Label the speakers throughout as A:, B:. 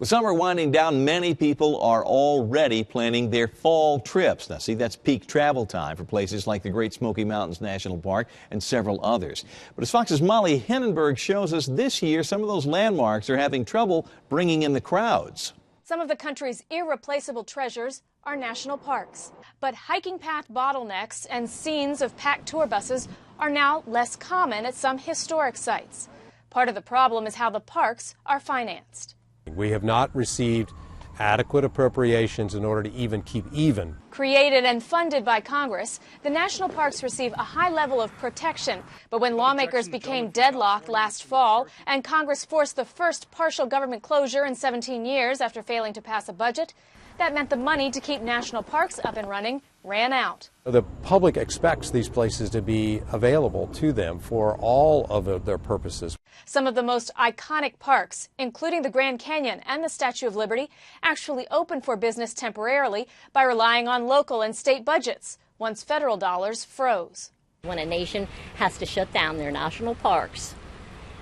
A: With summer winding down, many people are already planning their fall trips. Now, see, that's peak travel time for places like the Great Smoky Mountains National Park and several others. But as Fox's Molly Hennenberg shows us, this year some of those landmarks are having trouble bringing in the crowds.
B: Some of the country's irreplaceable treasures are national parks. But hiking path bottlenecks and scenes of packed tour buses are now less common at some historic sites. Part of the problem is how the parks are financed.
C: We have not received adequate appropriations in order to even keep even.
B: Created and funded by Congress, the national parks receive a high level of protection. But when lawmakers became deadlocked last fall and Congress forced the first partial government closure in 17 years after failing to pass a budget, that meant the money to keep national parks up and running ran out.
C: The public expects these places to be available to them for all of their purposes.
B: Some of the most iconic parks, including the Grand Canyon and the Statue of Liberty, actually opened for business temporarily by relying on local and state budgets once federal dollars froze.
D: When a nation has to shut down their national parks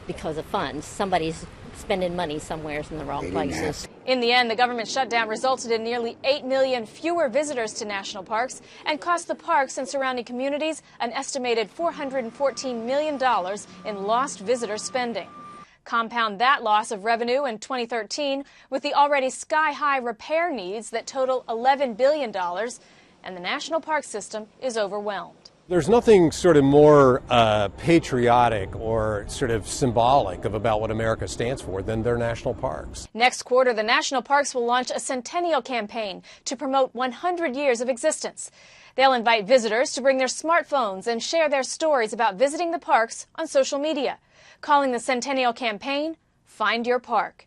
D: because of funds, somebody's spending money somewhere in the wrong places.
B: In the end, the government shutdown resulted in nearly 8 million fewer visitors to national parks and cost the parks and surrounding communities an estimated $414 million in lost visitor spending. Compound that loss of revenue in 2013 with the already sky-high repair needs that total $11 billion, and the national park system is overwhelmed.
C: There's nothing sort of more patriotic or sort of symbolic about what America stands for than their national parks.
B: Next quarter, the national parks will launch a centennial campaign to promote 100 years of existence. They'll invite visitors to bring their smartphones and share their stories about visiting the parks on social media, calling the centennial campaign Find Your Park.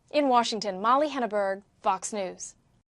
B: In Washington, Molly Henneberg, Fox News.